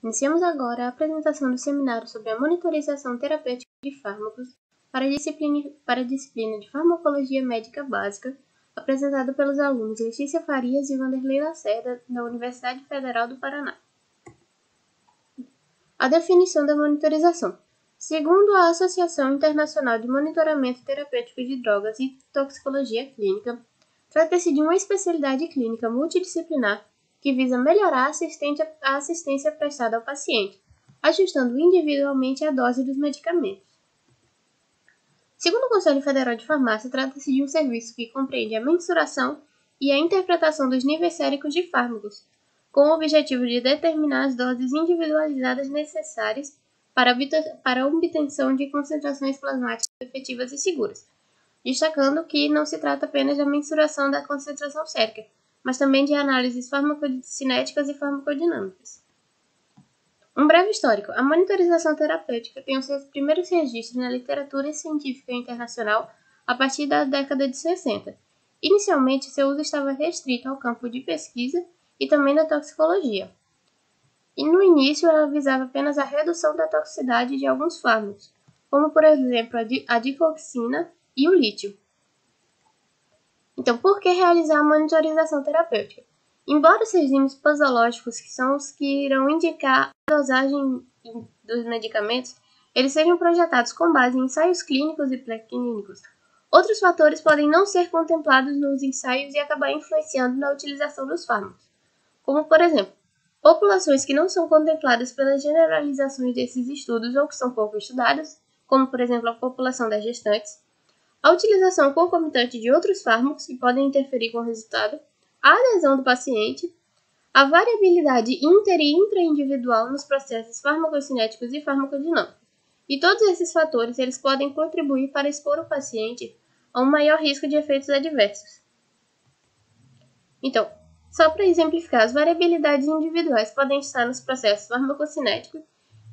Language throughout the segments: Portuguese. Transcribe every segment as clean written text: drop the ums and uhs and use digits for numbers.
Iniciamos agora a apresentação do seminário sobre a monitorização terapêutica de fármacos para a disciplina de Farmacologia Médica Básica, apresentado pelos alunos Letícia Farias e Wanderley Lacerda, da Universidade Federal do Paraná. A definição da monitorização. Segundo a Associação Internacional de Monitoramento Terapêutico de Drogas e Toxicologia Clínica, trata-se de uma especialidade clínica multidisciplinar que visa melhorar a assistência prestada ao paciente, ajustando individualmente a dose dos medicamentos. Segundo o Conselho Federal de Farmácia, trata-se de um serviço que compreende a mensuração e a interpretação dos níveis séricos de fármacos, com o objetivo de determinar as doses individualizadas necessárias para a obtenção de concentrações plasmáticas efetivas e seguras, destacando que não se trata apenas da mensuração da concentração sérica, mas também de análises farmacocinéticas e farmacodinâmicas. Um breve histórico. A monitorização terapêutica tem os seus primeiros registros na literatura científica internacional a partir da década de 60. Inicialmente, seu uso estava restrito ao campo de pesquisa e também da toxicologia. E no início, ela visava apenas a redução da toxicidade de alguns fármacos, como por exemplo a digoxina e o lítio. Então, por que realizar a monitorização terapêutica? Embora os regimes posológicos, que são os que irão indicar a dosagem dos medicamentos, eles sejam projetados com base em ensaios clínicos e pré-clínicos, outros fatores podem não ser contemplados nos ensaios e acabar influenciando na utilização dos fármacos, como, por exemplo, populações que não são contempladas pelas generalizações desses estudos ou que são pouco estudadas, como, por exemplo, a população das gestantes, a utilização concomitante de outros fármacos que podem interferir com o resultado, a adesão do paciente, a variabilidade inter- e intraindividual nos processos farmacocinéticos e farmacodinâmicos. E todos esses fatores eles podem contribuir para expor o paciente a um maior risco de efeitos adversos. Então, só para exemplificar, as variabilidades individuais podem estar nos processos farmacocinéticos,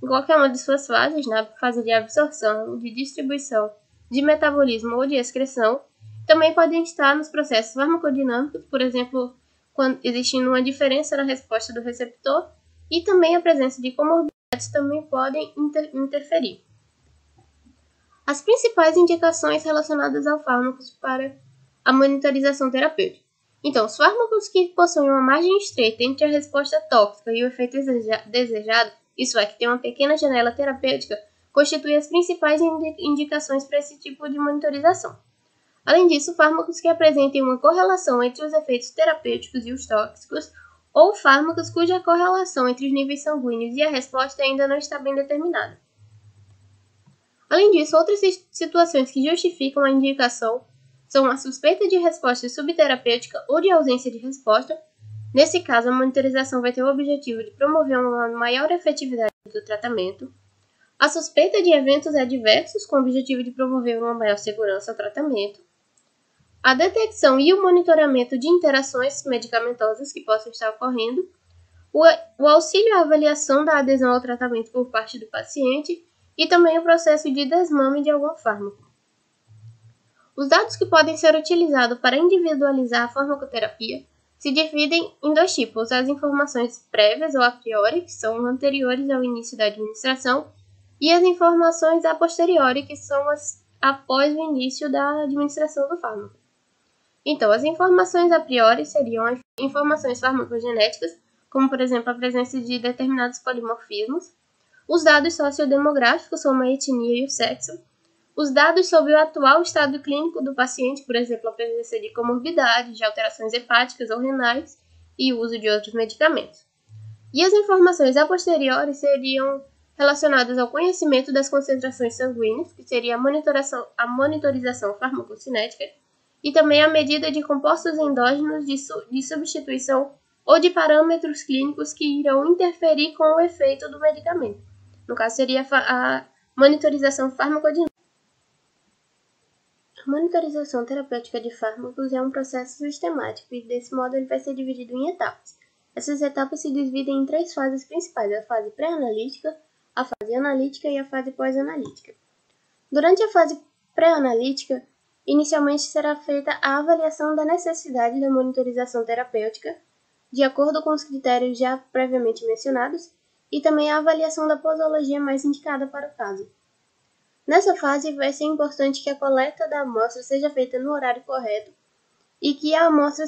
em qualquer uma de suas fases, na fase de absorção, de distribuição, de metabolismo ou de excreção, também podem estar nos processos farmacodinâmicos, por exemplo, quando existindo uma diferença na resposta do receptor, e também a presença de comorbidades também podem interferir. As principais indicações relacionadas ao fármacos para a monitorização terapêutica. Então, os fármacos que possuem uma margem estreita entre a resposta tóxica e o efeito desejado, isso é, que tem uma pequena janela terapêutica, constituem as principais indicações para esse tipo de monitorização. Além disso, fármacos que apresentem uma correlação entre os efeitos terapêuticos e os tóxicos, ou fármacos cuja correlação entre os níveis sanguíneos e a resposta ainda não está bem determinada. Além disso, outras situações que justificam a indicação são a suspeita de resposta subterapêutica ou de ausência de resposta. Nesse caso, a monitorização vai ter o objetivo de promover uma maior efetividade do tratamento, a suspeita de eventos adversos com o objetivo de promover uma maior segurança ao tratamento, a detecção e o monitoramento de interações medicamentosas que possam estar ocorrendo, o auxílio à avaliação da adesão ao tratamento por parte do paciente e também o processo de desmame de algum fármaco. Os dados que podem ser utilizados para individualizar a farmacoterapia se dividem em dois tipos: as informações prévias ou a priori, que são anteriores ao início da administração, e as informações a posteriori, que são as após o início da administração do fármaco. Então, as informações a priori seriam informações farmacogenéticas, como por exemplo a presença de determinados polimorfismos, os dados sociodemográficos, como a etnia e o sexo, os dados sobre o atual estado clínico do paciente, por exemplo, a presença de comorbidades, de alterações hepáticas ou renais e o uso de outros medicamentos. E as informações a posteriori seriam relacionadas ao conhecimento das concentrações sanguíneas, que seria a monitorização farmacocinética, e também a medida de compostos endógenos de substituição ou de parâmetros clínicos que irão interferir com o efeito do medicamento. No caso, seria a monitorização farmacodinâmica. A monitorização terapêutica de fármacos é um processo sistemático e, desse modo, ele vai ser dividido em etapas. Essas etapas se dividem em três fases principais: a fase pré-analítica, a fase analítica e a fase pós-analítica. Durante a fase pré-analítica, inicialmente será feita a avaliação da necessidade da monitorização terapêutica, de acordo com os critérios já previamente mencionados, e também a avaliação da posologia mais indicada para o caso. Nessa fase, vai ser importante que a coleta da amostra seja feita no horário correto e que a amostra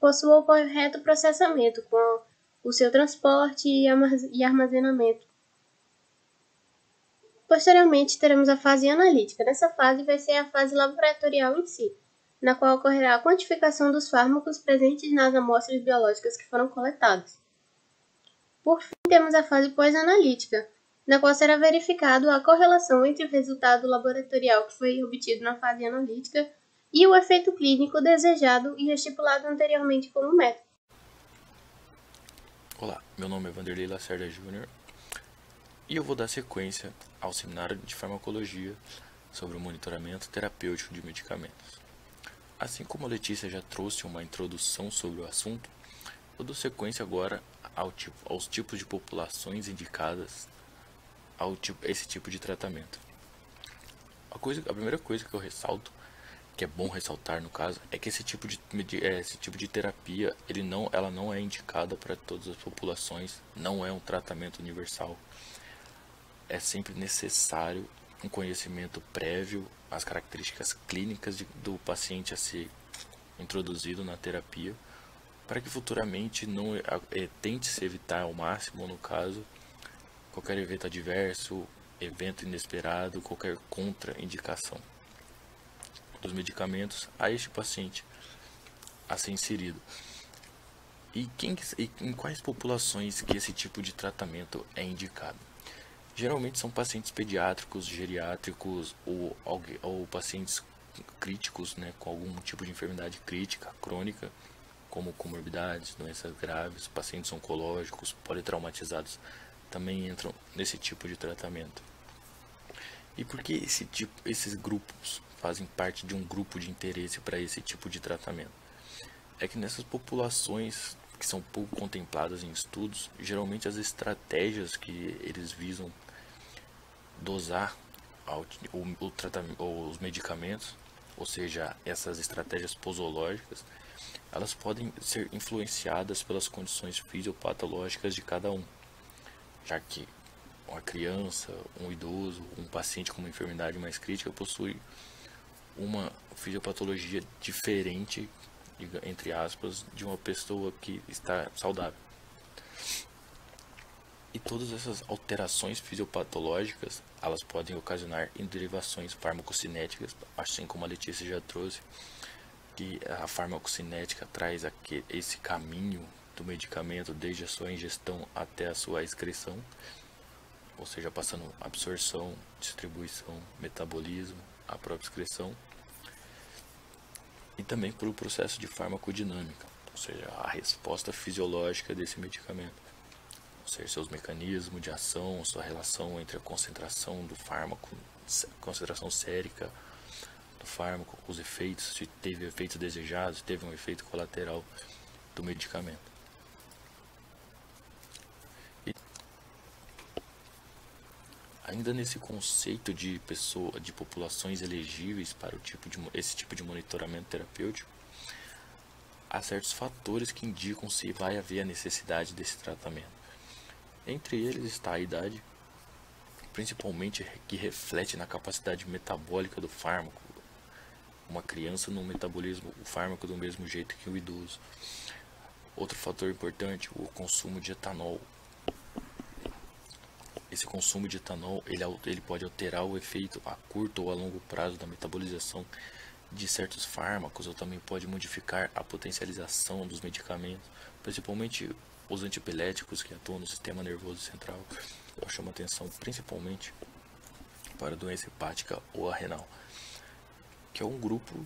possua o correto processamento, com o seu transporte e armazenamento. Posteriormente, teremos a fase analítica. Nessa fase, vai ser a fase laboratorial em si, na qual ocorrerá a quantificação dos fármacos presentes nas amostras biológicas que foram coletadas. Por fim, temos a fase pós-analítica, na qual será verificado a correlação entre o resultado laboratorial que foi obtido na fase analítica e o efeito clínico desejado e estipulado anteriormente como método. Olá, meu nome é Vanderlei Lacerda Júnior e eu vou dar sequência ao seminário de farmacologia sobre o monitoramento terapêutico de medicamentos. Assim como a Letícia já trouxe uma introdução sobre o assunto, eu dou sequência agora aos tipos de populações indicadas a esse tipo de tratamento. A primeira coisa que eu ressalto, que é bom ressaltar no caso, é que esse tipo de terapia ela não é indicada para todas as populações, não é um tratamento universal. É sempre necessário um conhecimento prévio, as características clínicas do paciente a ser introduzido na terapia, para que futuramente tente se evitar ao máximo, no caso, qualquer evento adverso, evento inesperado, qualquer contraindicação dos medicamentos a este paciente a ser inserido. E em quais populações que esse tipo de tratamento é indicado? Geralmente são pacientes pediátricos, geriátricos ou pacientes críticos, né, com algum tipo de enfermidade crítica, crônica, como comorbidades, doenças graves, pacientes oncológicos, politraumatizados, também entram nesse tipo de tratamento. E por que esses grupos fazem parte de um grupo de interesse para esse tipo de tratamento? É que nessas populações que são pouco contempladas em estudos, geralmente as estratégias que eles visam dosar os medicamentos, ou seja, essas estratégias posológicas, elas podem ser influenciadas pelas condições fisiopatológicas de cada um, já que uma criança, um idoso, um paciente com uma enfermidade mais crítica possui uma fisiopatologia diferente, entre aspas, de uma pessoa que está saudável. E todas essas alterações fisiopatológicas, elas podem ocasionar derivações farmacocinéticas, assim como a Letícia já trouxe, que a farmacocinética traz esse caminho do medicamento desde a sua ingestão até a sua excreção, ou seja, passando absorção, distribuição, metabolismo, a própria excreção, e também pelo processo de farmacodinâmica, ou seja, a resposta fisiológica desse medicamento, ou seja, seus mecanismos de ação, sua relação entre a concentração do fármaco, concentração sérica do fármaco, os efeitos, se teve efeitos desejados, se teve um efeito colateral do medicamento. E ainda nesse conceito de populações elegíveis para esse tipo de monitoramento terapêutico, há certos fatores que indicam se vai haver a necessidade desse tratamento. Entre eles está a idade, principalmente que reflete na capacidade metabólica do fármaco. Uma criança não metaboliza o fármaco do mesmo jeito que o idoso. Outro fator importante, o consumo de etanol. Esse consumo de etanol ele pode alterar o efeito a curto ou a longo prazo da metabolização de certos fármacos, ou também pode modificar a potencialização dos medicamentos, principalmente os antipiléticos que atuam no sistema nervoso central. Eu chamo atenção principalmente para a doença hepática ou a renal, que é um grupo,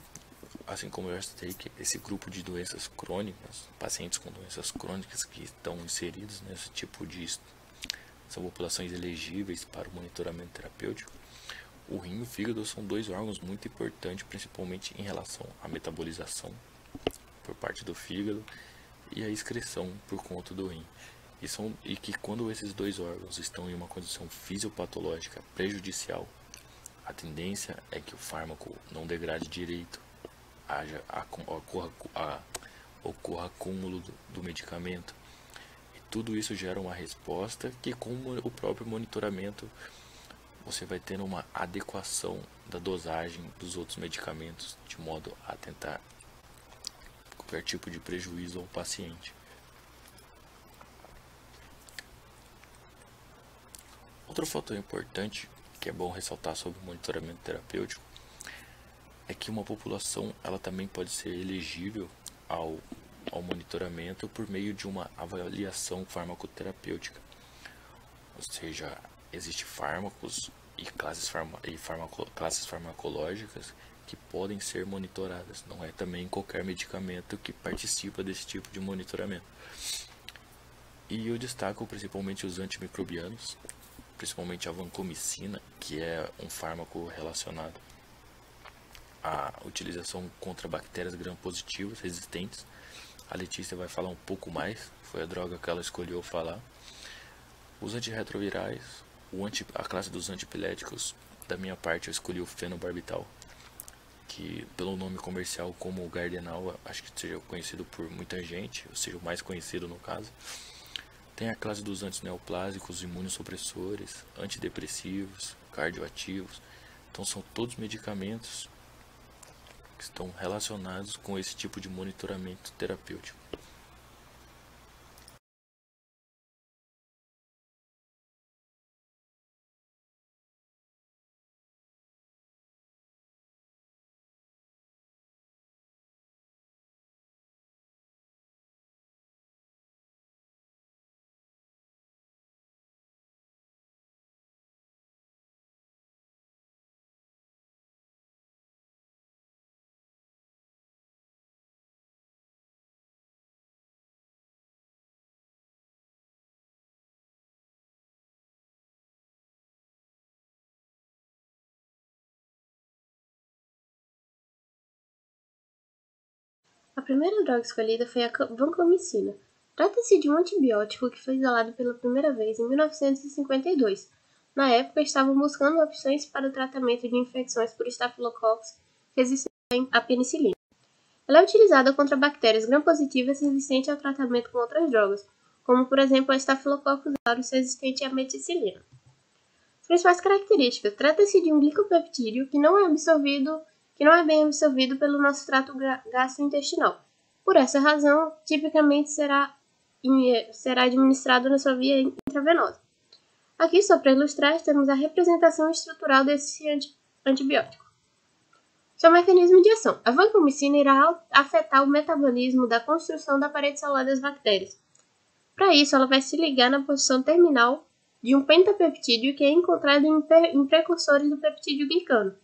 assim como eu já citei, que esse grupo de doenças crônicas, pacientes com doenças crônicas que estão inseridos nesse tipo de são populações elegíveis para o monitoramento terapêutico. O rim e o fígado são dois órgãos muito importantes, principalmente em relação à metabolização por parte do fígado e a excreção por conta do rim. E que quando esses dois órgãos estão em uma condição fisiopatológica prejudicial, a tendência é que o fármaco não degrade direito, ocorra acúmulo do medicamento, e tudo isso gera uma resposta que, com o próprio monitoramento, você vai tendo uma adequação da dosagem dos outros medicamentos, de modo a tentar qualquer tipo de prejuízo ao paciente. Outro fator importante que é bom ressaltar sobre o monitoramento terapêutico é que uma população ela também pode ser elegível ao monitoramento por meio de uma avaliação farmacoterapêutica. Ou seja, existem fármacos e classes farmacológicas que podem ser monitoradas. Não é também qualquer medicamento que participa desse tipo de monitoramento. E eu destaco principalmente os antimicrobianos, principalmente a vancomicina, que é um fármaco relacionado à utilização contra bactérias gram-positivas resistentes. A Letícia vai falar um pouco mais, foi a droga que ela escolheu falar. Os antirretrovirais, a classe dos antipiléticos, da minha parte eu escolhi o fenobarbital, que pelo nome comercial como Gardenal, acho que seja conhecido por muita gente, ou seja, o mais conhecido no caso. Tem a classe dos antineoplásicos, imunossupressores, antidepressivos, cardioativos. Então são todos medicamentos que estão relacionados com esse tipo de monitoramento terapêutico. A primeira droga escolhida foi a vancomicina. Trata-se de um antibiótico que foi isolado pela primeira vez em 1952. Na época, estavam buscando opções para o tratamento de infecções por estafilococos resistentes à penicilina. Ela é utilizada contra bactérias gram-positivas resistentes ao tratamento com outras drogas, como por exemplo a Staphylococcus aureus resistente à meticilina. As principais características: trata-se de um glicopeptídeo que não é bem absorvido pelo nosso trato gastrointestinal. Por essa razão, tipicamente será administrado na sua via intravenosa. Aqui, só para ilustrar, temos a representação estrutural desse antibiótico. Seu mecanismo de ação. A vancomicina irá afetar o metabolismo da construção da parede celular das bactérias. Para isso, ela vai se ligar na posição terminal de um pentapeptídeo que é encontrado em precursores do peptídeo glicano,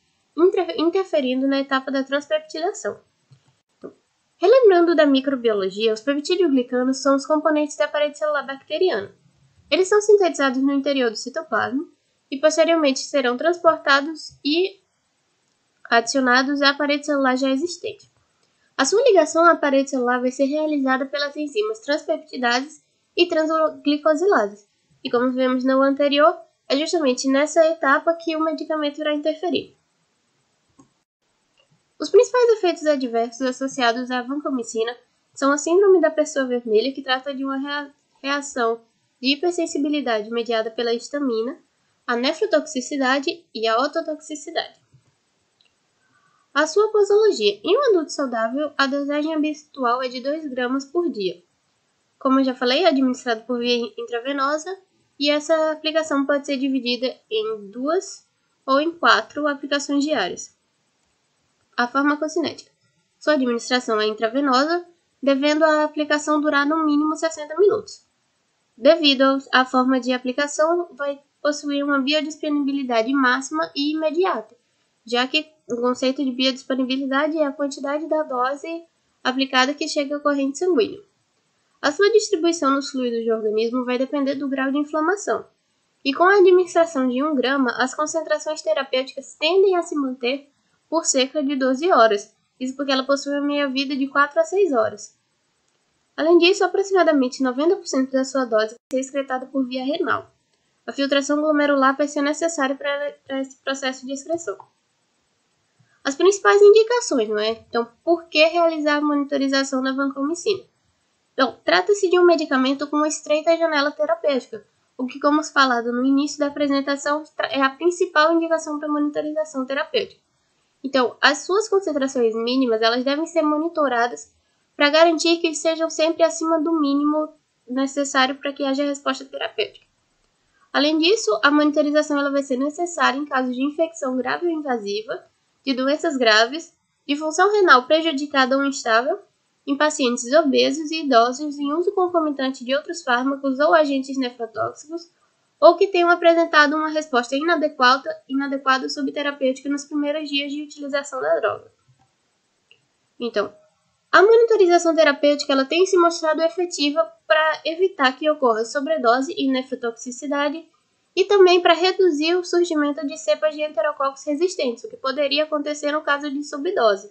interferindo na etapa da transpeptidação. Relembrando da microbiologia, os peptídeo-glicanos são os componentes da parede celular bacteriana. Eles são sintetizados no interior do citoplasma e posteriormente serão transportados e adicionados à parede celular já existente. A sua ligação à parede celular vai ser realizada pelas enzimas transpeptidases e transglicosilases, e como vimos no anterior, é justamente nessa etapa que o medicamento irá interferir. Os principais efeitos adversos associados à vancomicina são a síndrome da pessoa vermelha, que trata de uma reação de hipersensibilidade mediada pela histamina, a nefrotoxicidade e a ototoxicidade. A sua posologia. Em um adulto saudável, a dosagem habitual é de 2 gramas por dia. Como eu já falei, é administrado por via intravenosa e essa aplicação pode ser dividida em 2 ou em 4 aplicações diárias. A farmacocinética. Sua administração é intravenosa, devendo a aplicação durar no mínimo 60 minutos. Devido à forma de aplicação, vai possuir uma biodisponibilidade máxima e imediata, já que o conceito de biodisponibilidade é a quantidade da dose aplicada que chega ao corrente sanguíneo. A sua distribuição nos fluidos do organismo vai depender do grau de inflamação, e com a administração de 1 grama, as concentrações terapêuticas tendem a se manter por cerca de 12 horas, isso porque ela possui uma meia-vida de 4 a 6 horas. Além disso, aproximadamente 90% da sua dose vai ser excretada por via renal. A filtração glomerular vai ser necessária para esse processo de excreção. As principais indicações, não é? Então, por que realizar a monitorização da vancomicina? Então, trata-se de um medicamento com uma estreita janela terapêutica, o que, como falado no início da apresentação, é a principal indicação para monitorização terapêutica. Então, as suas concentrações mínimas elas devem ser monitoradas para garantir que sejam sempre acima do mínimo necessário para que haja resposta terapêutica. Além disso, a monitorização ela vai ser necessária em casos de infecção grave ou invasiva, de doenças graves, de função renal prejudicada ou instável, em pacientes obesos e idosos em uso concomitante de outros fármacos ou agentes nefrotóxicos, ou que tenham apresentado uma resposta inadequada subterapêutica nos primeiros dias de utilização da droga. Então, a monitorização terapêutica ela tem se mostrado efetiva para evitar que ocorra sobredose e nefrotoxicidade e também para reduzir o surgimento de cepas de enterococos resistentes, o que poderia acontecer no caso de subdose.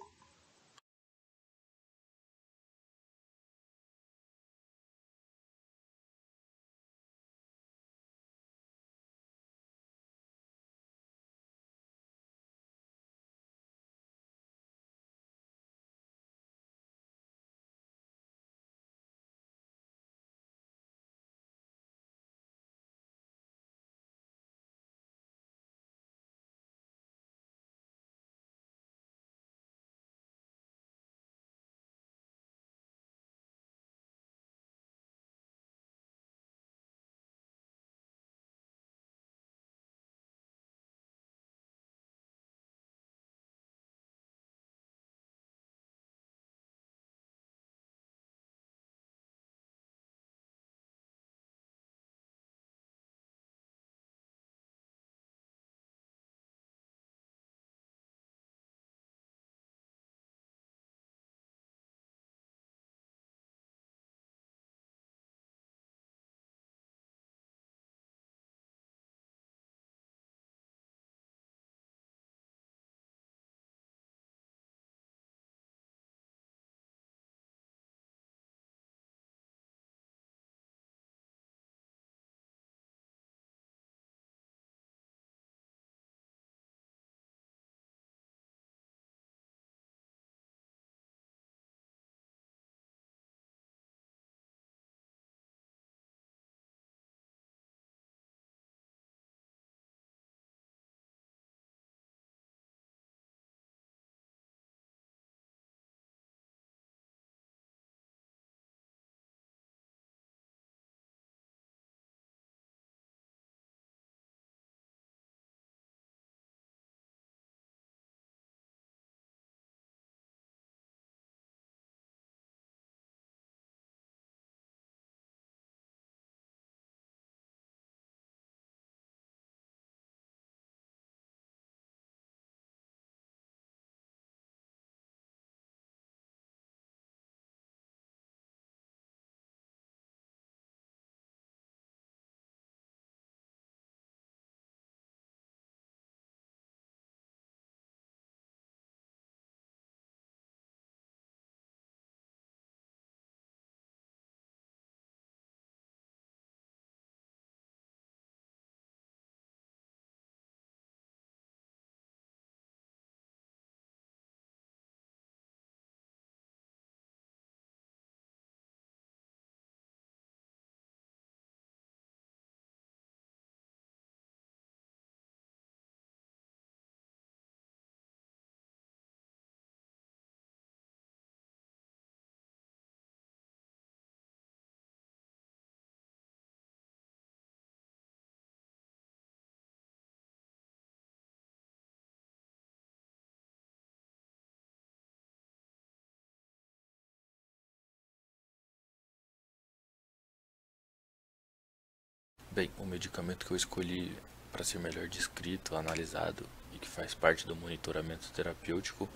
Bem, o medicamento que eu escolhi para ser melhor descrito, analisado e que faz parte do monitoramento terapêutico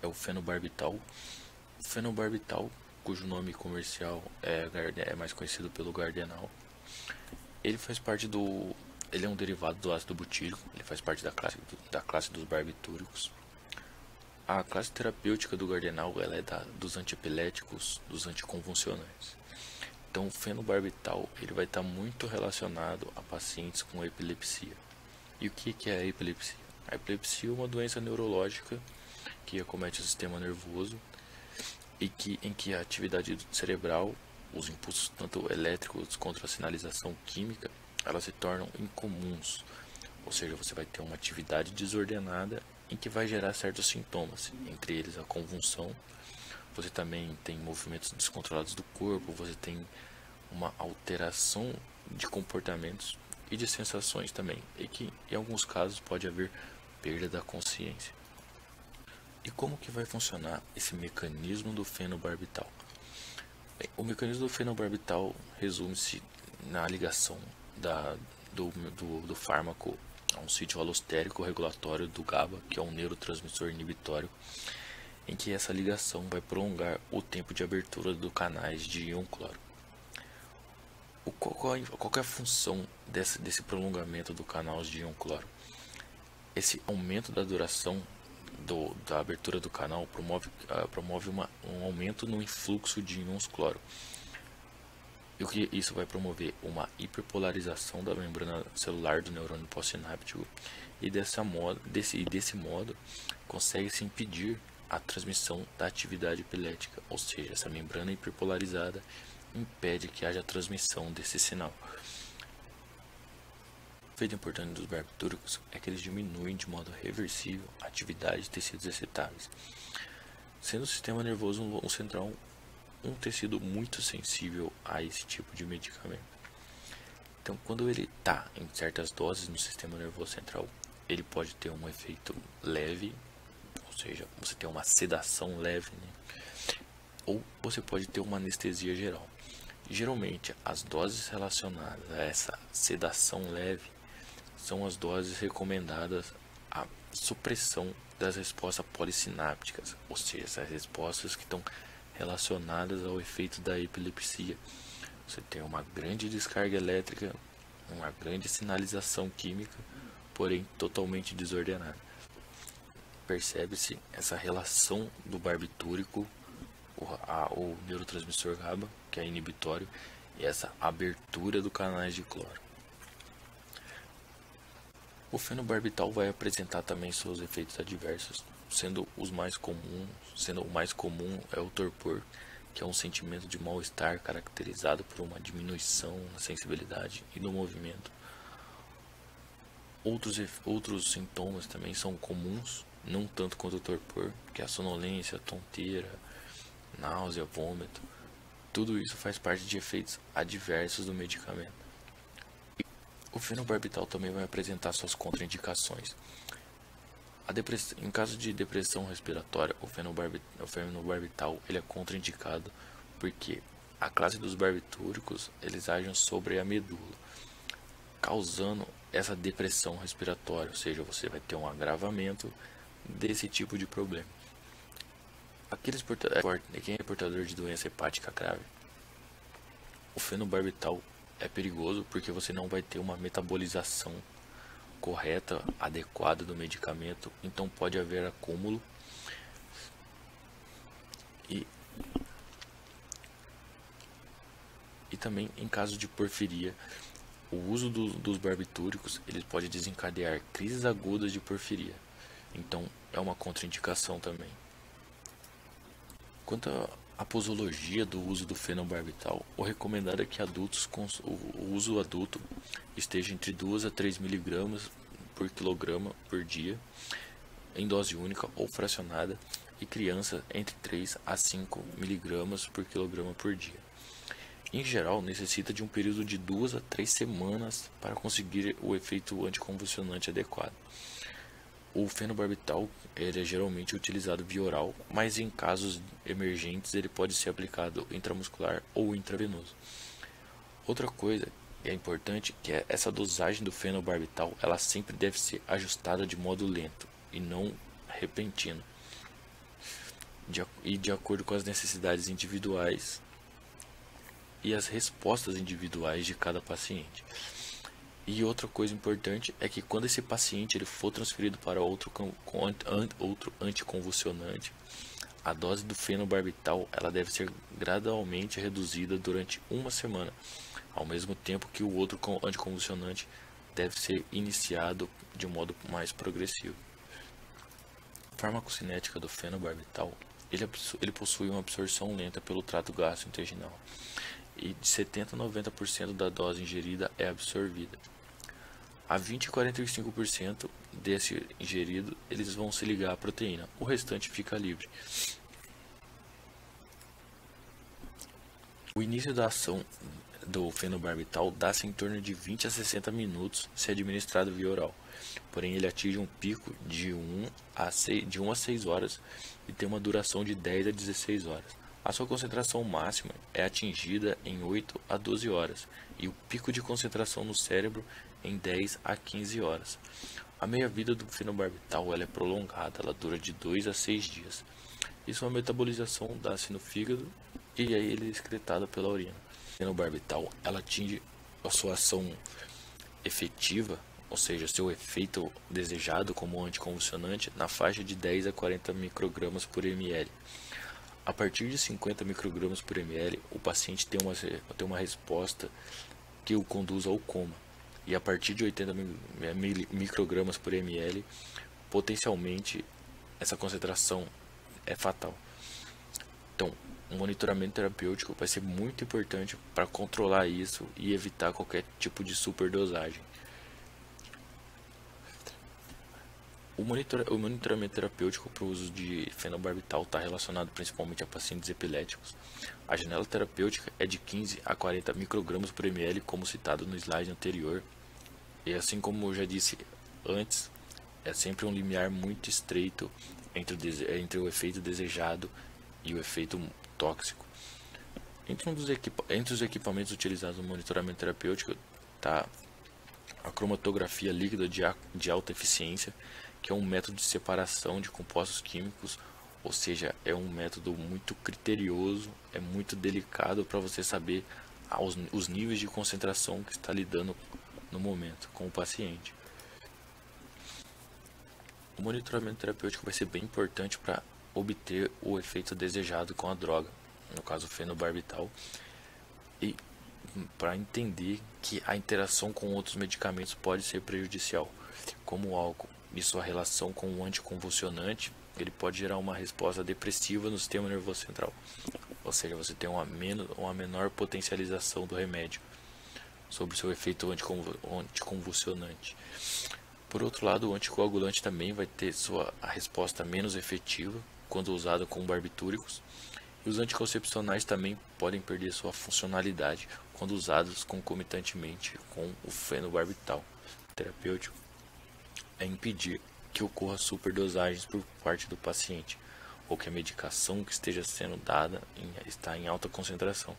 é o fenobarbital. O fenobarbital, cujo nome comercial é mais conhecido pelo Gardenal, ele faz parte do... Ele é um derivado do ácido butírico, ele faz parte da classe dos barbitúricos. A classe terapêutica do Gardenal ela é dos antiepiléticos, dos anticonvulsionantes. Então o fenobarbital ele vai estar muito relacionado a pacientes com epilepsia. E o que é a epilepsia? A epilepsia é uma doença neurológica que acomete o sistema nervoso e em que a atividade cerebral os impulsos tanto elétricos quanto a sinalização química, elas se tornam incomuns, ou seja, você vai ter uma atividade desordenada em que vai gerar certos sintomas, entre eles a convulsão. Você também tem movimentos descontrolados do corpo, você tem uma alteração de comportamentos e de sensações também, e que em alguns casos pode haver perda da consciência. E como que vai funcionar esse mecanismo do fenobarbital? Bem, o mecanismo do fenobarbital resume-se na ligação do fármaco a um sítio alostérico regulatório do GABA, que é um neurotransmissor inibitório, em que essa ligação vai prolongar o tempo de abertura dos canais de íon cloro. Qual é a função desse prolongamento do canal de íon cloro? Esse aumento da duração da abertura do canal promove um aumento no influxo de íons cloro. E o que isso vai promover? Uma hiperpolarização da membrana celular do neurônio pós-sináptico, e desse modo consegue-se impedir a transmissão da atividade epilética, ou seja, essa membrana hiperpolarizada impede que haja transmissão desse sinal. O efeito importante dos barbitúricos é que eles diminuem de modo reversível a atividade de tecidos excitáveis, sendo o sistema nervoso central um tecido muito sensível a esse tipo de medicamento. Então, quando ele está em certas doses no sistema nervoso central, ele pode ter um efeito leve, ou seja, você tem uma sedação leve, né? Ou você pode ter uma anestesia geral. Geralmente, as doses relacionadas a essa sedação leve são as doses recomendadas à supressão das respostas polissinápticas, ou seja, essas respostas que estão relacionadas ao efeito da epilepsia. Você tem uma grande descarga elétrica, uma grande sinalização química, porém totalmente desordenada. Percebe-se essa relação do barbitúrico, o neurotransmissor GABA, que é inibitório, e essa abertura do canais de cloro. O fenobarbital vai apresentar também seus efeitos adversos, sendo o mais comum é o torpor, que é um sentimento de mal-estar caracterizado por uma diminuição na sensibilidade e no movimento. Outros sintomas também são comuns, não tanto quanto o torpor, que é a sonolência, tonteira, náusea, vômito. Tudo isso faz parte de efeitos adversos do medicamento. O fenobarbital também vai apresentar suas contraindicações. Em caso de depressão respiratória, o fenobarbital ele é contraindicado porque a classe dos barbitúricos eles agem sobre a medula, causando essa depressão respiratória, ou seja, você vai ter um agravamento desse tipo de problema. Quem é portador de doença hepática grave, o fenobarbital é perigoso porque você não vai ter uma metabolização correta, adequada do medicamento, então pode haver acúmulo e também em caso de porfiria, o uso dos barbitúricos ele pode desencadear crises agudas de porfiria, então é uma contraindicação também. Quanto à posologia do uso do fenobarbital, o recomendado é que o uso adulto esteja entre 2 a 3 mg por quilograma por dia, em dose única ou fracionada, e criança entre 3 a 5 mg por quilograma por dia. Em geral, necessita de um período de 2 a 3 semanas para conseguir o efeito anticonvulsionante adequado. O fenobarbital ele é geralmente utilizado via oral, mas em casos emergentes ele pode ser aplicado intramuscular ou intravenoso. Outra coisa que é importante que é essa dosagem do fenobarbital, ela sempre deve ser ajustada de modo lento e não repentino, de acordo com as necessidades individuais e as respostas individuais de cada paciente. E outra coisa importante é que quando esse paciente ele for transferido para outro anticonvulsionante, a dose do fenobarbital ela deve ser gradualmente reduzida durante uma semana, ao mesmo tempo que o outro anticonvulsionante deve ser iniciado de um modo mais progressivo. A farmacocinética do fenobarbital ele possui uma absorção lenta pelo trato gastrointestinal. e de 70 a 90% da dose ingerida é absorvida. A 20 e 45% desse ingerido eles vão se ligar à proteína, o restante fica livre. O início da ação do fenobarbital dá-se em torno de 20 a 60 minutos se administrado via oral, porém ele atinge um pico de 1 a 6 horas e tem uma duração de 10 a 16 horas. A sua concentração máxima é atingida em 8 a 12 horas e o pico de concentração no cérebro em 10 a 15 horas. A meia-vida do fenobarbital ela é prolongada, ela dura de 2 a 6 dias. E sua metabolização dá-se no fígado e aí ele é excretado pela urina. O fenobarbital ela atinge a sua ação efetiva, ou seja, seu efeito desejado como anticonvulsionante, na faixa de 10 a 40 microgramas por ml. A partir de 50 microgramas por ml, o paciente tem uma resposta que o conduz ao coma. E a partir de 80 microgramas por ml, potencialmente essa concentração é fatal. Então, o monitoramento terapêutico vai ser muito importante para controlar isso e evitar qualquer tipo de superdosagem. O monitoramento terapêutico para o uso de fenobarbital está relacionado principalmente a pacientes epiléticos. A janela terapêutica é de 15 a 40 microgramas por ml, como citado no slide anterior. E assim como eu já disse antes, é sempre um limiar muito estreito entre o efeito desejado e o efeito tóxico. Entre os equipamentos utilizados no monitoramento terapêutico está a cromatografia líquida de alta eficiência, que é um método de separação de compostos químicos, ou seja, é um método muito criterioso, é muito delicado para você saber os níveis de concentração que está lidando no momento com o paciente. O monitoramento terapêutico vai ser bem importante para obter o efeito desejado com a droga, no caso o fenobarbital, e para entender que a interação com outros medicamentos pode ser prejudicial, como o álcool, e sua relação com o anticonvulsionante, ele pode gerar uma resposta depressiva no sistema nervoso central, ou seja, você tem uma menor potencialização do remédio sobre seu efeito anticonvulsionante. Por outro lado, o anticoagulante também vai ter a resposta menos efetiva quando usado com barbitúricos, e os anticoncepcionais também podem perder sua funcionalidade quando usados concomitantemente com o fenobarbital. Terapêutico é impedir que ocorra superdosagens por parte do paciente, ou que a medicação que esteja sendo dada está em alta concentração.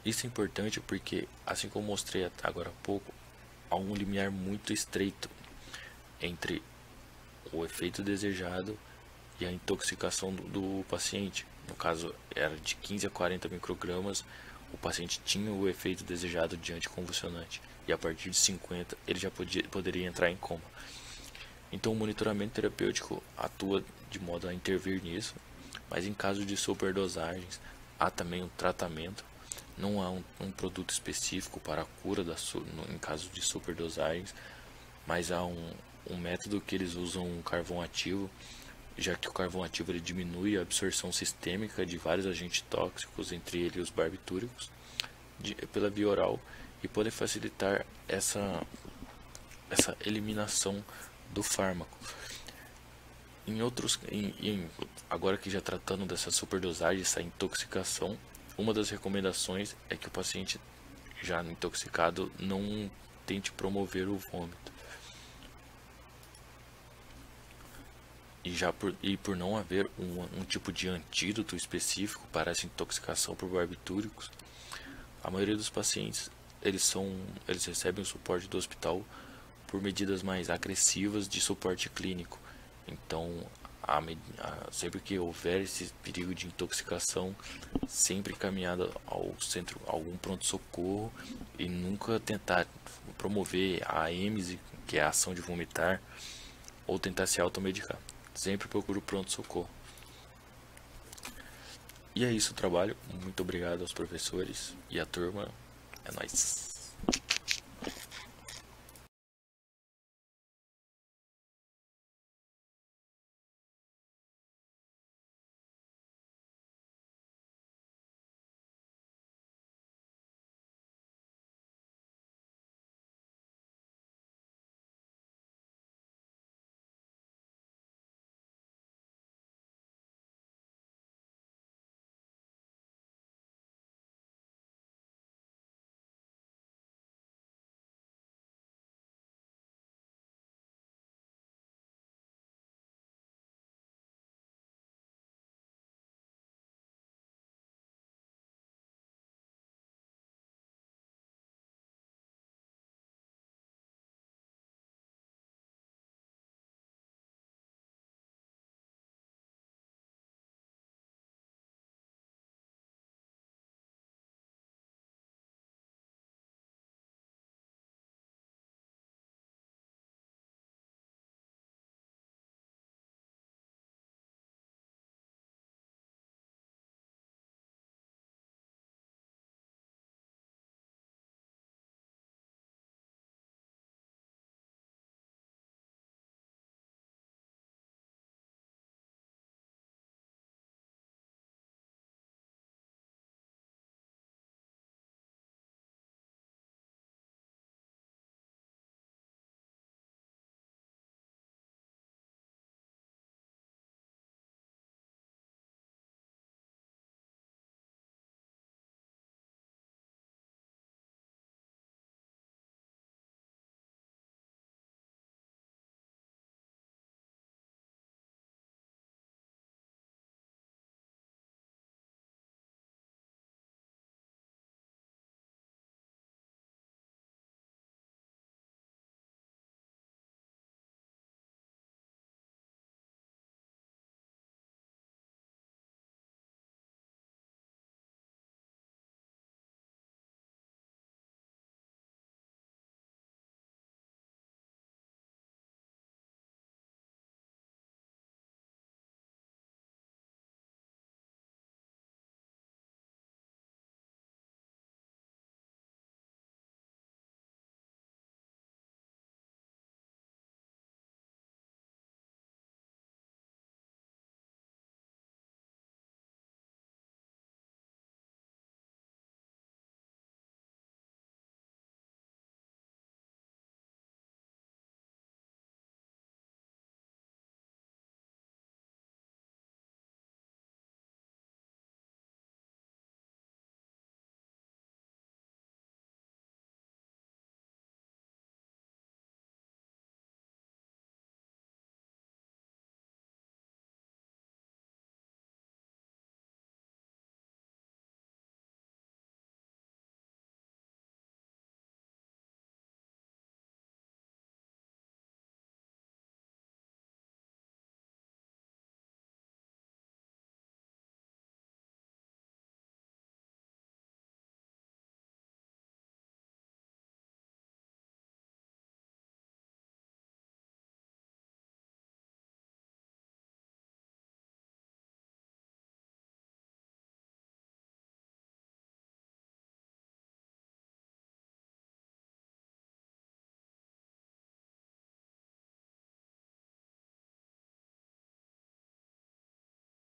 Isso é importante porque, assim como mostrei agora há pouco, há um limiar muito estreito entre o efeito desejado e a intoxicação do paciente. No caso, era de 15 a 40 microgramas, o paciente tinha o efeito desejado de anticonvulsionante, e a partir de 50 ele já poderia entrar em coma. Então o monitoramento terapêutico atua de modo a intervir nisso, mas em caso de superdosagens há também um tratamento. Não há um produto específico para a cura em caso de superdosagens, mas há um método que eles usam um carvão ativo, já que o carvão ativo ele diminui a absorção sistêmica de vários agentes tóxicos, entre eles os barbitúricos, pela via oral, e pode facilitar essa eliminação do fármaco. Agora que já tratando dessa superdosagem, essa intoxicação, uma das recomendações é que o paciente já intoxicado não tente promover o vômito. E por não haver um tipo de antídoto específico para essa intoxicação por barbitúricos, a maioria dos pacientes eles recebem o suporte do hospital por medidas mais agressivas de suporte clínico. Então, sempre que houver esse perigo de intoxicação, sempre encaminhada ao centro, algum pronto-socorro, e nunca tentar promover a AEMS, que é a ação de vomitar, ou tentar se automedicar. Sempre procure o pronto-socorro. E é isso o trabalho. Muito obrigado aos professores e à turma. É nóis.